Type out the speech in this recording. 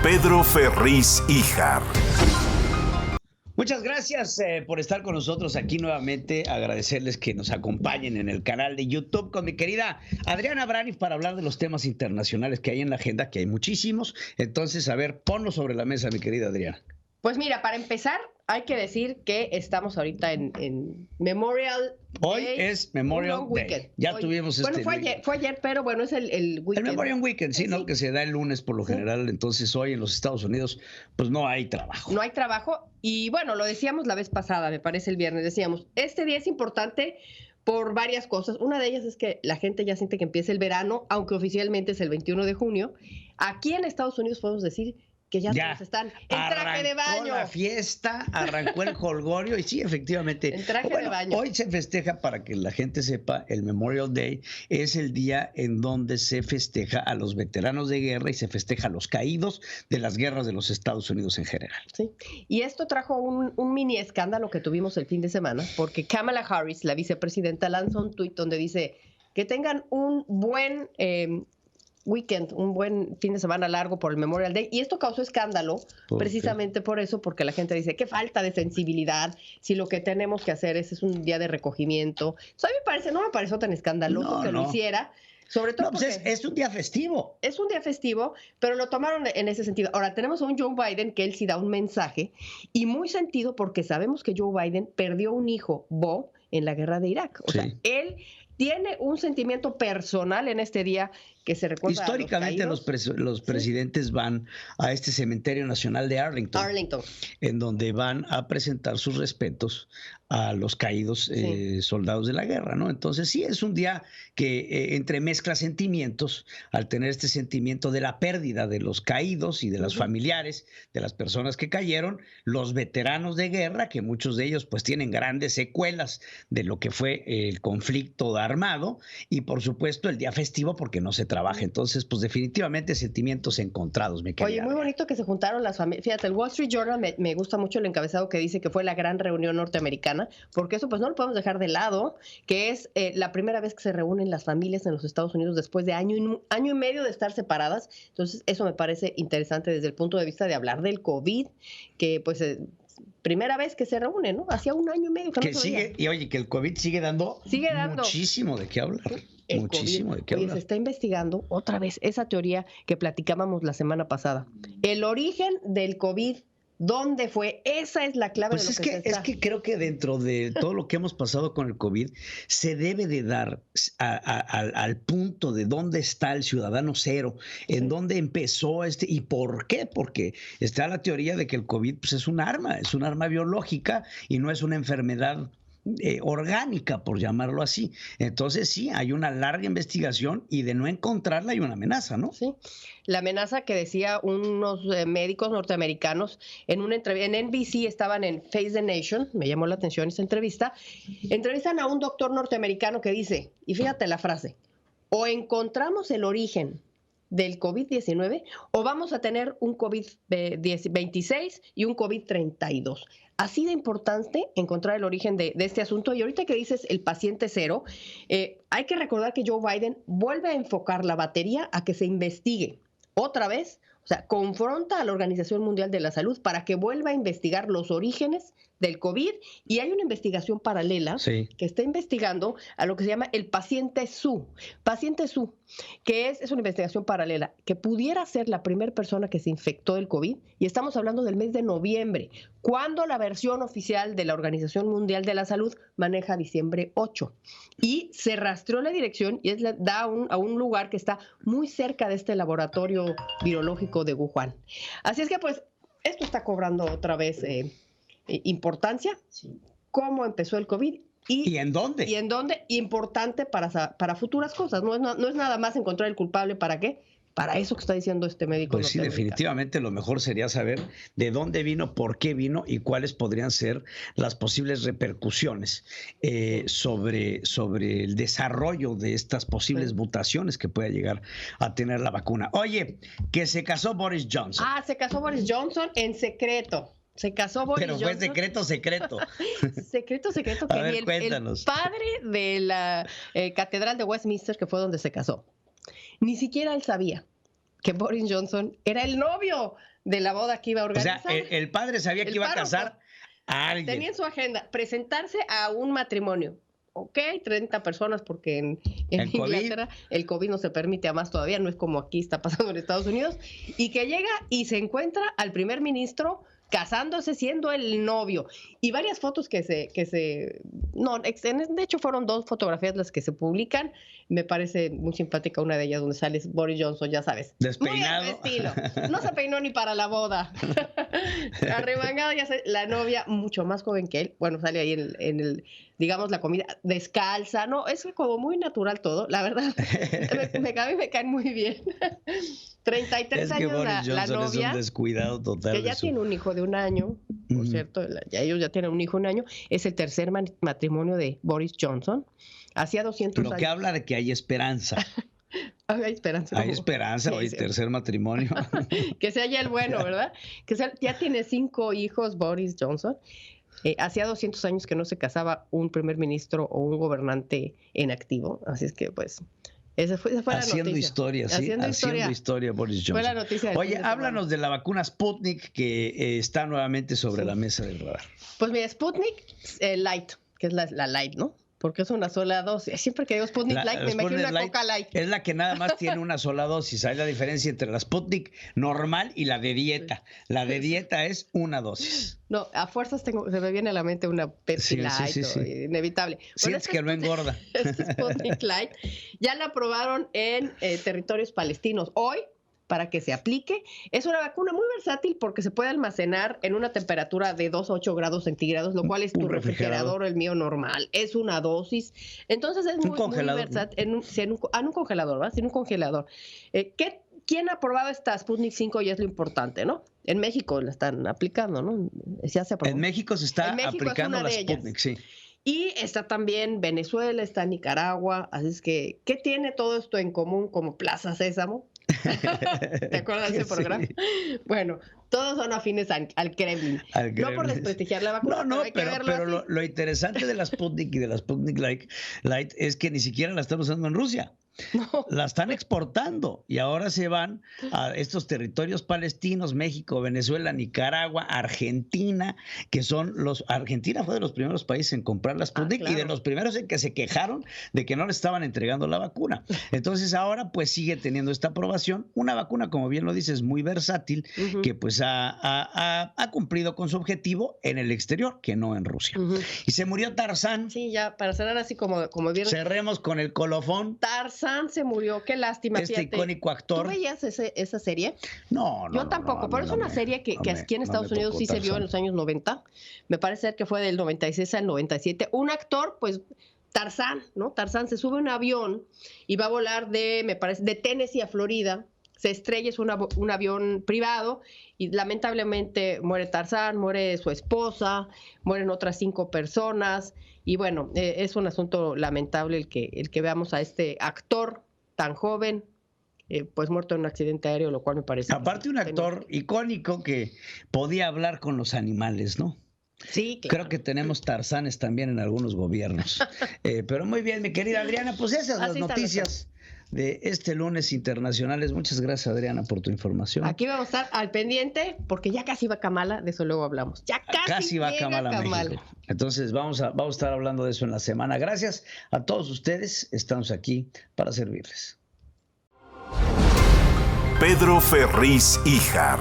Pedro Ferriz Híjar. Muchas gracias por estar con nosotros aquí nuevamente. Agradecerles que nos acompañen en el canal de YouTube con mi querida Adriana Braniff para hablar de los temas internacionales que hay en la agenda, que hay muchísimos. Entonces, a ver, ponlo sobre la mesa, mi querida Adriana. Pues mira, para empezar, hay que decir que estamos ahorita en Memorial Hoy Day. es Memorial Day. Weekend. Ya Hoy, tuvimos bueno, fue ayer, pero bueno, es el weekend. El Memorial Weekend, sí, ¿no? Sí. Que se da el lunes por lo general. Entonces, hoy en los Estados Unidos, pues no hay trabajo. No hay trabajo. Y bueno, lo decíamos la vez pasada, me parece el viernes, decíamos, este día es importante por varias cosas. Una de ellas es que la gente ya siente que empieza el verano, aunque oficialmente es el 21 de junio. Aquí en Estados Unidos podemos decir que ya todos están en traje de baño. Arrancó la fiesta, arrancó el jolgorio y sí, efectivamente. En traje de baño. Hoy se festeja, para que la gente sepa, el Memorial Day es el día en donde se festeja a los veteranos de guerra y se festeja a los caídos de las guerras de los Estados Unidos en general. Sí, y esto trajo un mini escándalo que tuvimos el fin de semana, porque Kamala Harris, la vicepresidenta, lanzó un tuit donde dice que tengan un buen weekend, un buen fin de semana largo por el Memorial Day, y esto causó escándalo precisamente por eso, porque la gente dice, qué falta de sensibilidad, si lo que tenemos que hacer es un día de recogimiento. Eso a mí no me pareció tan escandaloso que lo hiciera, sobre todo pues porque es un día festivo. Es un día festivo, pero lo tomaron en ese sentido. Ahora, tenemos a un Joe Biden que él sí da un mensaje, y muy sentido porque sabemos que Joe Biden perdió un hijo, Bo, en la guerra de Irak. O sea, él tiene un sentimiento personal en este día que se recuerda. Históricamente los presidentes van a este cementerio nacional de Arlington, en donde van a presentar sus respetos a los caídos soldados de la guerra, ¿no? Entonces sí es un día que entremezcla sentimientos, al tener este sentimiento de la pérdida de los caídos y de los familiares de las personas que cayeron, los veteranos de guerra, que muchos de ellos pues tienen grandes secuelas de lo que fue el conflicto armado, y por supuesto el día festivo porque no se trabaja. Entonces, pues definitivamente sentimientos encontrados, me queda. Oye, muy bonito que se juntaron las familias. Fíjate, el Wall Street Journal me gusta mucho el encabezado que dice que fue la gran reunión norteamericana, porque eso pues no lo podemos dejar de lado, que es la primera vez que se reúnen las familias en los Estados Unidos después de año y medio de estar separadas. Entonces, eso me parece interesante desde el punto de vista de hablar del COVID, que pues primera vez que se reúne, ¿no? Hacía un año y medio que no se veía. Y oye, que el COVID sigue dando muchísimo de qué hablar. Muchísimo de qué hablar. Se está investigando otra vez esa teoría que platicábamos la semana pasada. El origen del COVID, ¿dónde fue? Esa es la clave de lo que se está. Es que creo que dentro de todo lo que hemos pasado con el COVID, se debe de dar al punto de dónde está el ciudadano cero, en dónde empezó y por qué, porque está la teoría de que el COVID pues, es un arma biológica y no es una enfermedad orgánica, por llamarlo así. Entonces sí, hay una larga investigación y de no encontrarla hay una amenaza, ¿no? Sí, la amenaza que decía unos médicos norteamericanos en una entrevista, en NBC estaban en Face the Nation, me llamó la atención esa entrevista, entrevistan a un doctor norteamericano que dice, y fíjate la frase, o encontramos el origen del COVID-19 o vamos a tener un COVID-26 y un COVID-32. Así de importante encontrar el origen de este asunto. Y ahorita que dices el paciente cero, hay que recordar que Joe Biden vuelve a enfocar la batería a que se investigue otra vez, o sea, confronta a la Organización Mundial de la Salud para que vuelva a investigar los orígenes del COVID, y hay una investigación paralela que está investigando a lo que se llama el paciente Su. Paciente Su, que es una investigación paralela, que pudiera ser la primera persona que se infectó del COVID, y estamos hablando del mes de noviembre, cuando la versión oficial de la Organización Mundial de la Salud maneja diciembre 8. Y se rastreó la dirección y da a un lugar que está muy cerca de este laboratorio virológico de Wuhan. Así es que pues esto está cobrando otra vez importancia. ¿Cómo empezó el COVID? ¿Y en dónde? Y en dónde, importante para futuras cosas. No es nada más encontrar el culpable. ¿Para qué? Para eso que está diciendo este médico. Pues sí, definitivamente lo mejor sería saber de dónde vino, por qué vino y cuáles podrían ser las posibles repercusiones sobre el desarrollo de estas posibles mutaciones que pueda llegar a tener la vacuna. Oye, que se casó Boris Johnson. Se casó Boris Johnson en secreto. Se casó Boris Johnson. Pero fue secreto. secreto que ni el padre de la Catedral de Westminster, que fue donde se casó, ni siquiera él sabía. que Boris Johnson era el novio de la boda que iba a organizar. O sea, el padre sabía que iba a casar a alguien. Tenía en su agenda presentarse a un matrimonio. Ok, 30 personas, porque en Inglaterra el COVID no se permite a más todavía, no es como aquí está pasando en Estados Unidos, y que llega y se encuentra al primer ministro casándose siendo el novio. Y varias fotos de hecho fueron 2 fotografías las que se publican. Me parece muy simpática una de ellas donde sale Boris Johnson, ya sabes. Despeinado. Muy al estilo. No se peinó ni para la boda. Arremangada, ya sabes, la novia mucho más joven que él. Bueno, sale ahí en el, digamos, la comida descalza. No, es como muy natural todo, la verdad. A mí me caen muy bien. 33 años la novia. Es un descuidado total. Que ya tiene un hijo de 1 año, por cierto, ellos ya tienen un hijo de 1 año. Es el tercer matrimonio de Boris Johnson. Hacía 200 años. Lo que habla de que hay esperanza. Hay esperanza. Hay esperanza, hoy tercer matrimonio. Que sea ya el bueno, ¿verdad? Ya tiene 5 hijos Boris Johnson. Hacía 200 años que no se casaba un primer ministro o un gobernante en activo. Así es que, pues, esa fue la noticia. Haciendo historia, Boris Johnson. Fue la noticia. Oye, háblanos de la vacuna Sputnik que está nuevamente sobre la mesa del radar. Pues mira, Sputnik Light, que es la Light, ¿no? Porque es una sola dosis. Siempre que digo Sputnik Light, me imagino una Coca Light. Es la que nada más tiene una sola dosis. Hay la diferencia entre la Sputnik normal y la de dieta. La de dieta es una dosis. No, a fuerzas se me viene a la mente una Pepsi Light, inevitable. Sientes que lo engorda. Este Sputnik Light ya la aprobaron en territorios palestinos hoy, para que se aplique. Es una vacuna muy versátil porque se puede almacenar en una temperatura de 2 a 8 grados centígrados, lo cual es tu refrigerador, el mío normal. Es una dosis. Entonces es muy versátil. En un congelador, ¿verdad? En un congelador. ¿Quién ha aprobado esta Sputnik 5? Y es lo importante, ¿no? En México la están aplicando, ¿no? Ya se aprobó. En México se está aplicando la Sputnik, sí. Y está también Venezuela, está Nicaragua. Así es que, ¿qué tiene todo esto en común como Plaza Sésamo? ¿Te acuerdas de ese programa? Sí. Bueno, todos son afines al Kremlin. No por desprestigiar la vacuna, pero lo interesante de la Sputnik y de la Sputnik Light es que ni siquiera la están usando en Rusia. No. La están exportando y ahora se van a estos territorios palestinos, México, Venezuela, Nicaragua, Argentina, que son Argentina fue de los primeros países en comprar la Sputnik y de los primeros en que se quejaron de que no le estaban entregando la vacuna. Entonces ahora pues sigue teniendo esta aprobación, una vacuna, como bien lo dices, muy versátil, que pues ha cumplido con su objetivo en el exterior, que no en Rusia. Y se murió Tarzán. Sí, ya para cerrar así como vieron. Cerremos con el colofón. Tarzán se murió, qué lástima. Este icónico actor. ¿Tú veías esa serie? No. Yo tampoco, pero es una serie que aquí en Estados Unidos sí se vio en los años 90. Me parece que fue del 96 al 97. Un actor, pues, Tarzán, ¿no? Tarzán se sube a un avión y va a volar de Tennessee a Florida. Se estrella, es un avión privado y lamentablemente muere Tarzán, muere su esposa, mueren otras 5 personas y bueno, es un asunto lamentable el que veamos a este actor tan joven, pues muerto en un accidente aéreo, lo cual me parece... Aparte un actor icónico que podía hablar con los animales, ¿no? Sí, claro. Creo que tenemos Tarzanes también en algunos gobiernos. Pero muy bien, mi querida Adriana, pues esas son las noticias de este lunes internacionales. Muchas gracias, Adriana, por tu información. Aquí vamos a estar al pendiente porque ya casi va Kamala, de eso luego hablamos. Ya casi va Kamala a México. Entonces vamos a estar hablando de eso en la semana. Gracias a todos ustedes. Estamos aquí para servirles. Pedro Ferriz Híjar.